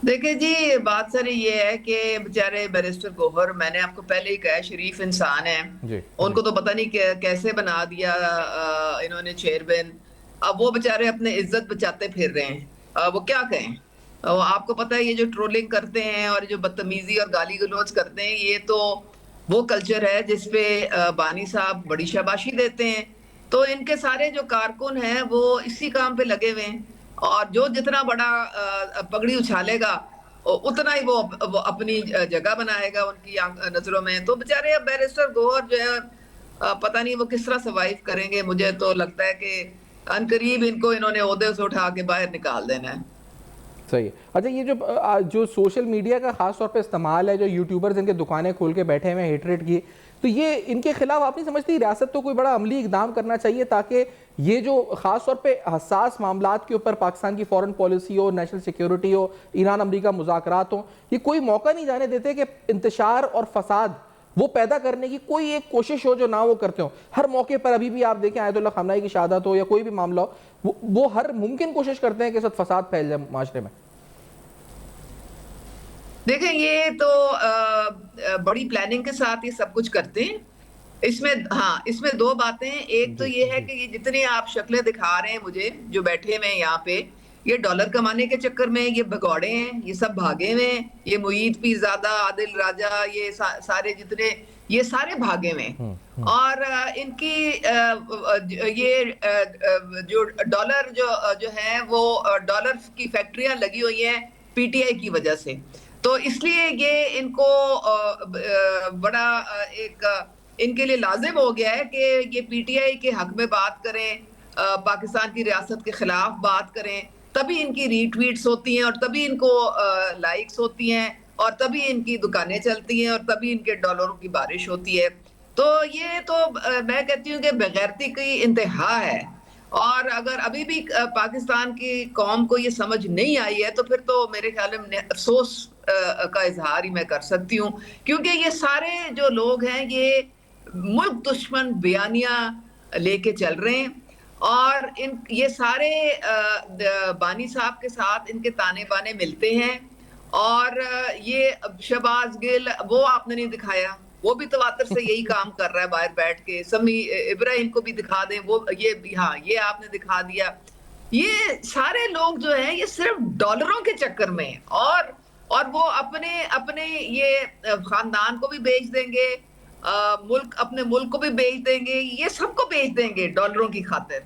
देखिए जी, बात सारी ये है कि बेचारे बैरिस्टर गौहर, मैंने आपको पहले ही कहा, शरीफ इंसान है। उनको तो पता नहीं कैसे बना दिया इन्होंने चेयरमैन। अब वो बेचारे अपने इज्जत बचाते फिर रहे हैं। वो क्या कहें? आपको पता है ये जो ट्रोलिंग करते हैं और जो बदतमीजी और गाली गलौज करते हैं, ये तो वो कल्चर है जिसपे बानी साहब बड़ी शाबाशी देते हैं। तो इनके सारे जो कारकुन हैं वो इसी काम पे लगे हुए हैं, और जो जितना बड़ा पगड़ी उछालेगा उतना ही वो अपनी जगह बनाएगा उनकी नजरों में। तो बेचारे अब बैरिस्टर गौहर जो है, पता नहीं वो किस तरह सर्वाइव करेंगे। मुझे तो लगता है कि अनकरीब इनको इन्होंने ओहदे से उठा के बाहर निकाल देना है। सही है। अच्छा, ये जो सोशल मीडिया का खास तौर पे इस्तेमाल है, जो यूट्यूबर्स इनके दुकानें खोल के बैठे हुए हैं हेटरेट की, तो ये इनके खिलाफ आप नहीं समझती रियासत तो कोई बड़ा अमली इकदाम करना चाहिए, ताकि ये जो खास तौर पे हसास मामलात के ऊपर पाकिस्तान की फॉरेन पॉलिसी हो, नेशनल सिक्योरिटी हो, ईरान अमेरिका मुज़ाकरात हो, ये कोई मौका नहीं जाने देते कि इंतशार और फसाद वो पैदा करने की कोई एक कोशिश हो जो ना वो करते हो। हर मौके पर अभी भी आप देखें, आयतुल्लाह खamenei की शहादत हो या कोई भी मामला हो, वो हर मुमकिन कोशिश करते हैं कि सब फसाद फैल जाए माशरे में। देखें, ये तो बड़ी प्लानिंग के साथ ये सब कुछ करते हैं। इसमें दो बातें हैं। एक तो ये है कि ये जितने आप शक्लें दिखा रहे हैं मुझे, जो बैठे हुए हैं यहाँ पे, ये डॉलर कमाने के चक्कर में ये भगौड़े हैं, ये सब भागे हुए हैं। ये मुईद पीरजादा, आदिल राजा, ये सारे जितने, ये सारे भागे हुए हैं। और इनकी ये जो डॉलर जो है वो डॉलर की फैक्ट्रियां लगी हुई हैं पीटीआई की वजह से। तो इसलिए ये इनको बड़ा एक इनके लिए लाजिम हो गया है कि ये पीटीआई के हक में बात करें, पाकिस्तान की रियासत के खिलाफ बात करें। तभी इनकी रीट्वीट्स होती हैं और तभी इनको लाइक्स होती हैं और तभी इनकी दुकानें चलती हैं और तभी इनके डॉलरों की बारिश होती है। तो ये तो मैं कहती हूँ कि बेगैरती की इंतहा है। और अगर अभी भी पाकिस्तान की कौम को ये समझ नहीं आई है तो फिर तो मेरे ख्याल में अफसोस का इजहार ही मैं कर सकती हूँ, क्योंकि ये सारे जो लोग हैं ये मुल्क दुश्मन बयानियां लेके चल रहे हैं और ये सारे बानी साहब के साथ इनके ताने बाने मिलते हैं। और ये शहबाज गिल वो आपने नहीं दिखाया, वो भी तवातर से यही काम कर रहा है बाहर बैठ के। समी इब्राहिम को भी दिखा दें, वो ये हाँ ये आपने दिखा दिया। ये सारे लोग जो हैं ये सिर्फ डॉलरों के चक्कर में और वो अपने ये खानदान को भी बेच देंगे, अपने मुल्क को भी बेच देंगे, ये सबको बेच देंगे डॉलरों की खातिर।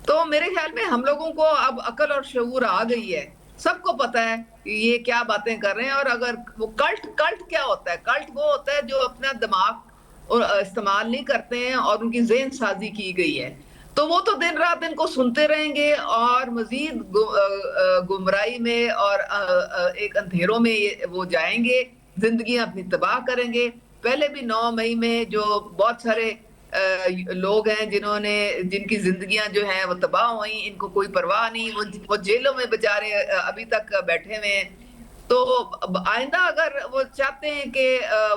तो मेरे ख्याल में हम लोगों को अब अकल और शऊर आ गई है, सबको पता है ये क्या बातें कर रहे हैं। और अगर वो कल्ट क्या होता है? कल्ट वो होता है जो अपना दिमाग इस्तेमाल नहीं करते हैं और उनकी ज़हन साजी की गई है, तो वो तो दिन रात इनको सुनते रहेंगे और मजीद गुमराही में और एक अंधेरों में वो जाएंगे, जिंदगी अपनी तबाह करेंगे। पहले भी 9 मई में जो बहुत सारे लोग हैं जिनकी जिंदगियां जो हैं वो तबाह हुई, इनको कोई परवाह नहीं, वो जेलों में बेचारे अभी तक बैठे हुए हैं। तो आइंदा अगर वो चाहते हैं कि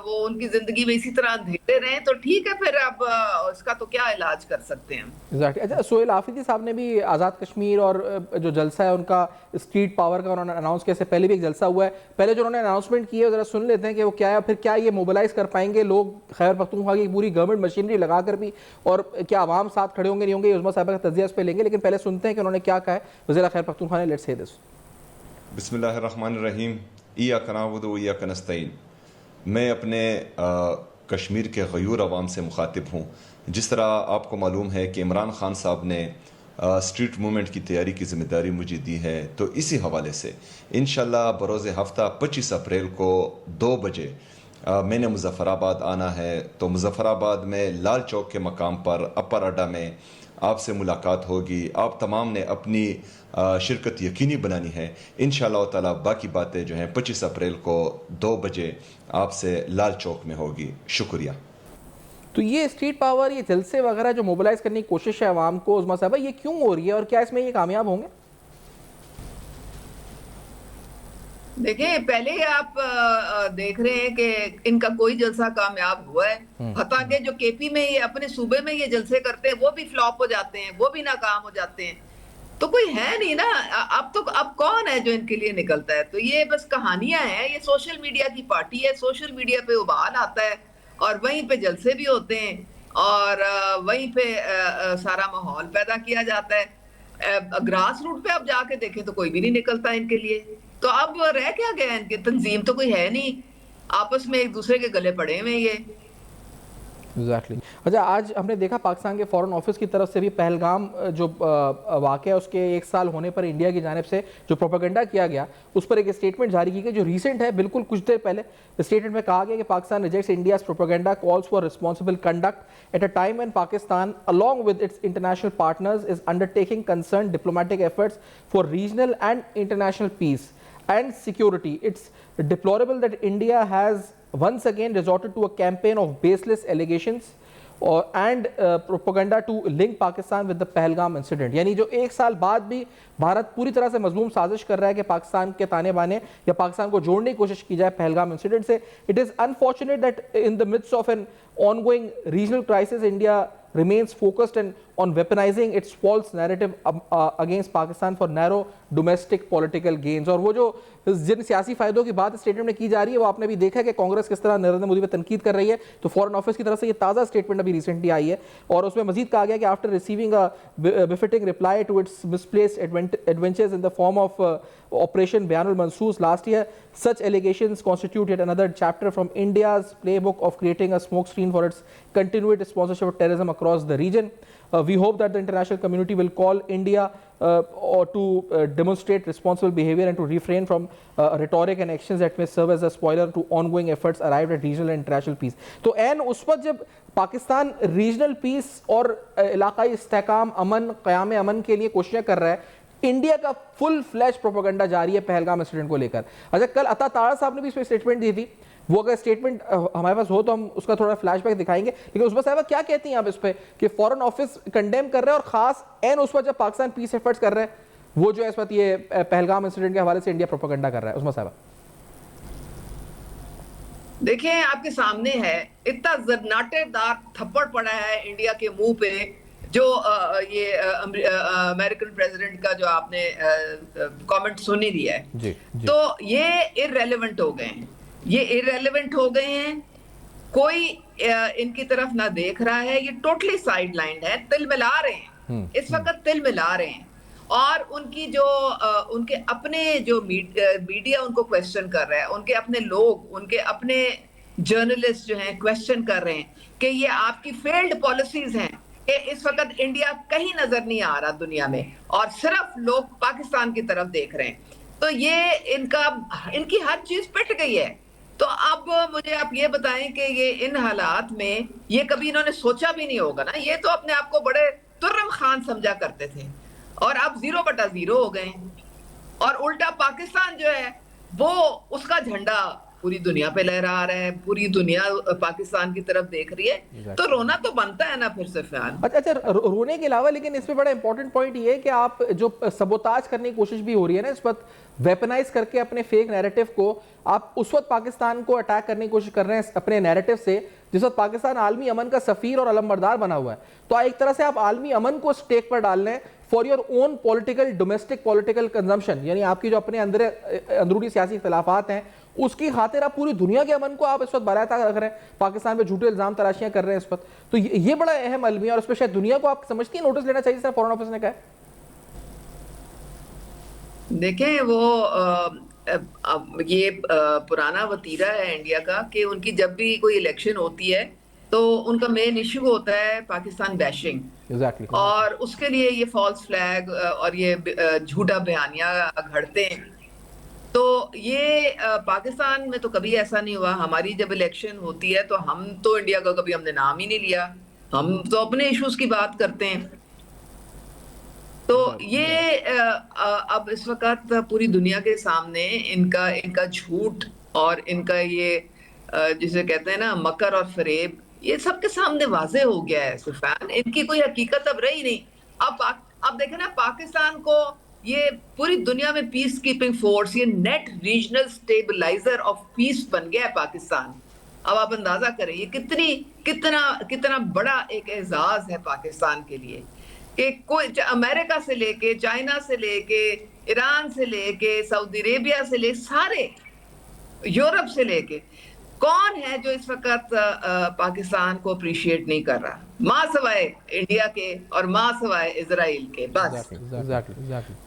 वो उनकी जिंदगी में इसी तरह अंधेरे रहें तो ठीक है, फिर अब उसका तो क्या इलाज कर सकते हैं। Exactly. अच्छा, सोहेल आफरीदी साहब ने भी आज़ाद कश्मीर और जो जलसा है उनका स्ट्रीट पावर का उन्होंने अनाउंस किया, पहले भी एक जलसा हुआ है, पहले जो उन्होंने अनाउंसमेंट की है ज़रा सुन लेते हैं कि वो क्या है, फिर क्या ये मोबिलाइज कर पाएंगे लोग खैबर पख्तूनख्वा की पूरी गवर्नमेंट मशीनरी लगा कर भी, और क्या आवाम साथ खड़े होंगे नहीं होंगे, उज़मा साहब का तजिया उस पर लेंगे। लेकिन पहले सुनते हैं कि उन्होंने क्या कहा है वज़ीर खैबर पख्तूनख्वा ने। Let's say this. बिस्मिल्लाहिर्रहमानिर्रहीम, इय्याका नअबुदु व इय्याका नस्तईन। मैं अपने कश्मीर के गयूर अवाम से मुखातिब हूँ। जिस तरह आपको मालूम है कि इमरान खान साहब ने स्ट्रीट मूवमेंट की तैयारी की ज़िम्मेदारी मुझे दी है, तो इसी हवाले से इंशाल्लाह बरोज़ हफ्ता 25 अप्रैल को 2 बजे मैंने मुज़फ़्फ़राबाद आना है। तो मुज़फ़्फ़राबाद में लाल चौक के मकाम पर अपर अड्डा में आपसे मुलाकात होगी। आप तमाम ने अपनी शिरकत यकीनी बनानी है। इंशाअल्लाह ताला बाकी बातें जो हैं 25 अप्रैल को 2 बजे आपसे लाल चौक में होगी। शुक्रिया। तो ये स्ट्रीट पावर, ये जलसे वगैरह जो मोबिलाइज करने की कोशिश है आवाम को, उज़मा साहब, ये क्यों हो रही है और क्या इसमें ये कामयाब होंगे? देखिए, पहले ही आप देख रहे हैं कि इनका कोई जलसा कामयाब हुआ है। हालांकि जो केपी में ये अपने सूबे में ये जलसे करते हैं वो भी फ्लॉप हो जाते हैं, वो भी नाकाम हो जाते हैं। तो कोई है नहीं ना। अब कौन है जो इनके लिए निकलता है? तो ये बस कहानियां हैं। ये सोशल मीडिया की पार्टी है। सोशल मीडिया पे उबाल आता है और वहीं पे जलसे भी होते हैं और वहीं पे सारा माहौल पैदा किया जाता है। ग्रास रूट पे अब जाके देखें तो कोई भी नहीं निकलता इनके लिए। तो अब रह क्या गया? इनकी तंजीम तो कोई है नहीं, आपस में एक दूसरे के गले पड़े हुए ये। एग्जैक्टली। अच्छा, आज हमने देखा पाकिस्तान के फॉरेन ऑफिस की तरफ से भी पहलगाम जो वाक़या उसके 1 साल होने पर इंडिया की जानिब से जो प्रोपेगेंडा किया गया, उस पर एक स्टेटमेंट जारी की गई जो रिसेंट है, बिल्कुल कुछ देर पहले। स्टेटमेंट में कहा गया कि Pakistan rejects India's propaganda, calls for responsible conduct at a time when Pakistan along with its international partners is undertaking concern diplomatic efforts for regional and international peace and security. It's deplorable that India has once again resorted to a campaign of baseless allegations and propaganda to link Pakistan with the Pahalgam incident. यानी जो 1 साल बाद भी भारत पूरी तरह से मजमूम साजिश कर रहा है कि पाकिस्तान के ताने बाने या पाकिस्तान को जोड़ने की कोशिश की जाए पहलगाम इंसिडेंट से। It is unfortunate that in the midst of an ongoing regional crisis, India remains focused on weaponizing its false narrative against Pakistan for narrow domestic political gains. और वो जो जिन सियासी फायदों की बात स्टेटमेंट में की जा रही है, वो आपने भी देखा कि कांग्रेस किस तरह नरेंद्र मोदी पर तनकीद कर रही है। तो फॉरेन ऑफिस की तरफ से ये ताज़ा स्टेटमेंट अभी रिसेंटली आई है और उसमें मजीद कहा गया कि after receiving a befitting reply to its misplaced adventures in the form of Operation Bayanul Mansoos last year, such allegations constitute yet another chapter from India's playbook of creating a smokescreen for its continued sponsorship of terrorism across the region. We hope that the international community will call India or to demonstrate responsible behavior and to refrain from rhetoric and actions that may serve as a spoiler to ongoing efforts arrived at regional and international peace. तो N उस पर जब Pakistan regional piece और इलाकाई इस्तेहकाम, अमन, क़याम अमन के लिए कोशिशें कर रहा है, इंडिया का फुल फ्लैश प्रोपेगेंडा जारी है पहलगाम इंसिडेंट को लेकर। अच्छा, कल अता तारा साहब ने भी इस पर स्टेटमेंट दी थी, वो अगर स्टेटमेंट हमारे पास हो तो हम उसका थोड़ा फ्लैशबैक दिखाएंगे, लेकिन उसमें साहब क्या कहती हैं आप इस पे कि फॉरेन ऑफिस कंडेम कर रहे हैं और खास एन उस वक्त जब पाकिस्तान पीस एफर्ट्स कर रहे हैं, वो जो है इस वक्त ये पहलगाम इंसिडेंट के हवाले से इंडिया प्रोपेगेंडा कर रहा है, उसमें साहब देखिए आपके सामने है, इतना जन्नाटेदार थप्पड़ पड़ा है इंडिया के मुंह पे, जो ये अमेरिकन प्रेसिडेंट का जो आपने कमेंट सुन ही दिया है जी। तो ये इररेलेवेंट हो गए हैं, ये इररेलेवेंट हो गए हैं, कोई इनकी तरफ ना देख रहा है, ये टोटली साइडलाइंड है, तिल मिला रहे हैं इस वक्त, तिल मिला रहे हैं। और उनकी जो उनके अपने जो मीडिया उनको क्वेश्चन कर रहा है, उनके अपने लोग, उनके अपने जर्नलिस्ट जो हैं क्वेश्चन कर रहे हैं कि ये आपकी फेल्ड पॉलिसीज हैं, कि इस वक्त इंडिया कहीं नजर नहीं आ रहा दुनिया में और सिर्फ लोग पाकिस्तान की तरफ देख रहे हैं। तो ये इनकी हर चीज पिट गई है। तो अब मुझे आप ये बताएं कि ये इन हालात में ये कभी इन्होंने सोचा भी नहीं होगा ना, ये तो अपने आप को बड़े तुर्रम खान समझा करते थे और अब 0/0 हो गए, और उल्टा पाकिस्तान जो है वो उसका झंडा पूरी दुनिया पे लहरा रहा है, पूरी दुनिया पाकिस्तान की तरफ देख रही है। तो रोना तो बनता है ना फिर से फैन। अच्छा, रोने के अलावा लेकिन इसमें बड़ा इंपॉर्टेंट पॉइंट ये है कि आप जो सबोताज करने की कोशिश भी हो रही है ना इस वक्त, वेपनाइज करके अपने फेक नैरेटिव को, आप उस वक्त पाकिस्तान को अटैक करने की कोशिश कर रहे हैं अपने नैरेटिव से जिस वक्त पाकिस्तान आलमी अमन का सफीर और अलमबरदार बना हुआ है। तो एक तरह से आप आलमी अमन को स्टेक पर डाल रहे हैं for your own political, domestic political consumption, यानी आपकी जो अपने अंदरूनी सियासी इख्तिलाफात हैं उसकी खातिर आप पूरी दुनिया के अमन को आप इस वक्त बराता रख रहे हैं, पाकिस्तान पे झूठे इल्जाम तराशियां कर रहे हैं इस वक्त। तो ये बड़ा अहम अलमी है और उस पर शायद दुनिया को आप समझती हैं नोटिस लेना चाहिए, फॉरेन ऑफिस ने कहा। देखें वो ये पुराना वतीरा है इंडिया का कि उनकी जब भी कोई इलेक्शन होती है तो उनका मेन इशू होता है पाकिस्तान बैशिंग। Exactly. और उसके लिए ये फॉल्स फ्लैग और ये झूठा बयानिया घड़ते हैं। तो ये पाकिस्तान में तो कभी ऐसा नहीं हुआ। हमारी जब इलेक्शन होती है तो हम तो इंडिया का कभी हमने नाम ही नहीं लिया, हम तो अपने इश्यूज की बात करते हैं। तो ये अब इस वक्त पूरी दुनिया के सामने इनका झूठ और इनका ये जिसे कहते हैं ना मकर और फरेब, ये सबके सामने वाजे हो गया है सुफान। इनकी कोई हकीकत अब रही नहीं। अब देखें ना, पाकिस्तान को ये पूरी दुनिया में पीस कीपिंग फोर्स, ये net regional stabiliser of peace बन गया है पाकिस्तान। अब आप अंदाजा करें ये कितना बड़ा एक एजाज है पाकिस्तान के लिए कि कोई अमेरिका से लेके, चाइना से लेके, ईरान से लेके, सऊदी अरेबिया से लेके, सारे यूरोप से लेके, कौन है जो इस वक्त पाकिस्तान को अप्रिशिएट नहीं कर रहा, माँ सवाए इंडिया के और माँ सवाए इजराइल के। बस exactly.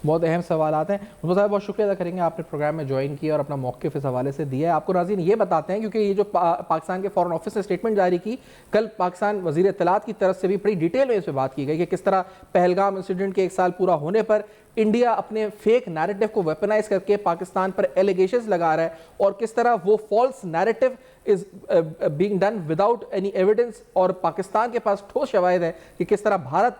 बहुत अहम सवाल आते हैं। मुझे साहब बहुत शुक्रिया अदा करेंगे, आपने प्रोग्राम में ज्वाइन किया और अपना मौक़िफ़ इस हवाले से दिया है। आपको नाज़रीन ये बताते हैं क्योंकि ये जो पाकिस्तान के फॉरेन ऑफिस ने स्टेटमेंट जारी की, कल पाकिस्तान वज़ीर इत्तलात की तरफ से भी बड़ी डिटेल में इस पर बात की गई कि किस तरह पहलगाम इंसिडेंट के 1 साल पूरा होने पर इंडिया अपने फेक नैरेटिव को वेपनाइज करके पाकिस्तान पर एलिगेशंस लगा रहा है और किस तरह वो false narrative is being done without any evidence, और पाकिस्तान के पास ठोस शवाहिद है कि किस तरह भारत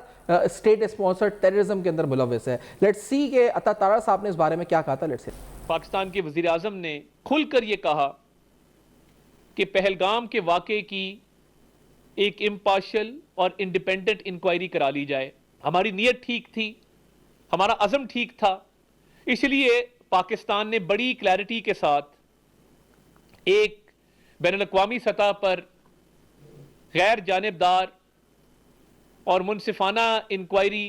स्टेट स्पॉन्सर्ड टेररिज्म के अंदर मुलव्वस है। लेट्स सी कि अता तारा साहब ने इस बारे में क्या कहा था। Let's see. पाकिस्तान के वज़ीर आज़म ने खुलकर ये कहा कि पहलगाम के वाक़े की एक इम्पार्शियल और इंडिपेंडेंट इंक्वायरी करा ली जाए। हमारी नीयत ठीक थी, हमारा अज़म ठीक था, इसलिए पाकिस्तान ने बड़ी क्लैरिटी के साथ एक बैनुल-अक़वामी सतह पर गैर जानिबदार और मुनसिफाना इंक्वायरी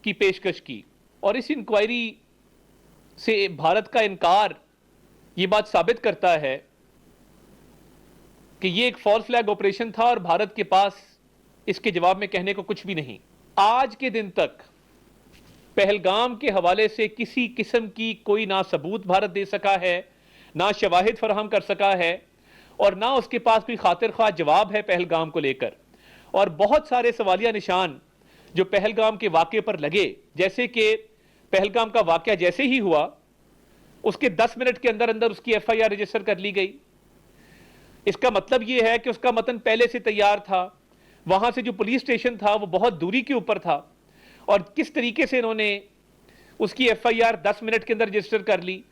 की पेशकश की, और इस इंक्वायरी से भारत का इनकार ये बात साबित करता है कि ये एक फॉल्स फ्लैग ऑपरेशन था और भारत के पास इसके जवाब में कहने को कुछ भी नहीं। आज के दिन तक पहलगाम के हवाले से किसी किस्म की कोई ना सबूत भारत दे सका है, ना शवाहिद फराहम कर सका है, और ना उसके पास कोई खातिर ख्वाह जवाब है पहलगाम को लेकर। और बहुत सारे सवालिया निशान जो पहलगाम के वाक़े पर लगे, जैसे कि पहलगाम का वाक़या जैसे ही हुआ उसके 10 मिनट के अंदर अंदर उसकी FIR रजिस्टर कर ली गई। इसका मतलब यह है कि उसका मतन पहले से तैयार था, वहां से जो पुलिस स्टेशन था वो बहुत दूरी के ऊपर था, और किस तरीके से इन्होंने उसकी FIR 10 मिनट के अंदर रजिस्टर कर ली।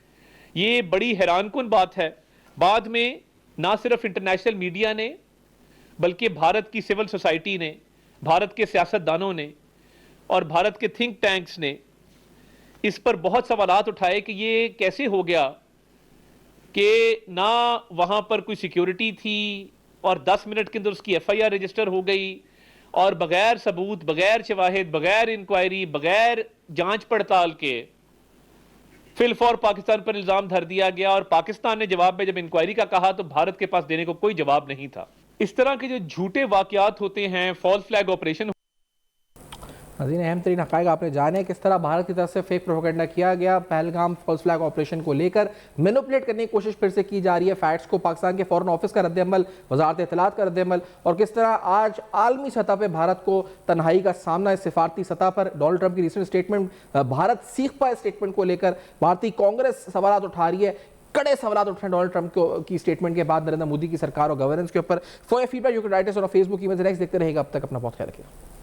ये बड़ी हैरानकुन बात है। बाद में ना सिर्फ इंटरनेशनल मीडिया ने बल्कि भारत की सिविल सोसाइटी ने, भारत के सियासतदानों ने और भारत के थिंक टैंक्स ने इस पर बहुत सवालात उठाए कि ये कैसे हो गया कि ना वहाँ पर कोई सिक्योरिटी थी और 10 मिनट के अंदर उसकी FIR रजिस्टर हो गई और बगैर सबूत, बगैर शवाहिद, बगैर इंक्वायरी, बगैर जांच पड़ताल के फिल फॉर पाकिस्तान पर इल्ज़ाम धर दिया गया। और पाकिस्तान ने जवाब में जब इंक्वायरी का कहा तो भारत के पास देने को कोई जवाब नहीं था। इस तरह के जो झूठे वाकयात होते हैं, फॉल्स फ्लैग ऑपरेशन। नाज़रीन, अहम तरीन हक़ाइक़ आपने जाने किस तरह भारत की तरफ से फेक प्रोपेगेंडा किया गया, पहलगाम फॉल्स फ्लैग ऑपरेशन को लेकर मैनिपुलेट करने की कोशिश फिर से की जा रही है, फैक्ट्स को पाकिस्तान के फॉरेन ऑफिस का रद्दअमल, वज़ारत इत्तलात का रद्दअमल, और किस तरह आज आलमी सतह पर भारत को तन्हाई का सामना इस सिफारती सतह पर। डोनाल्ड ट्रंप की रिसेंट स्टेटमेंट, भारत सीख पाए स्टेटमेंट को लेकर भारतीय कांग्रेस सवाल उठा रही है, कड़े सवाल उठ रहे हैं डोनाल्ड ट्रंप की स्टेटमेंट के बाद नरेंद्र मोदी की सरकार और गवर्नेंस के ऊपर। For feedback you can write us on Facebook, email, next देखते रहेगा। अब तक अपना बहुत ख्याल रखिएगा।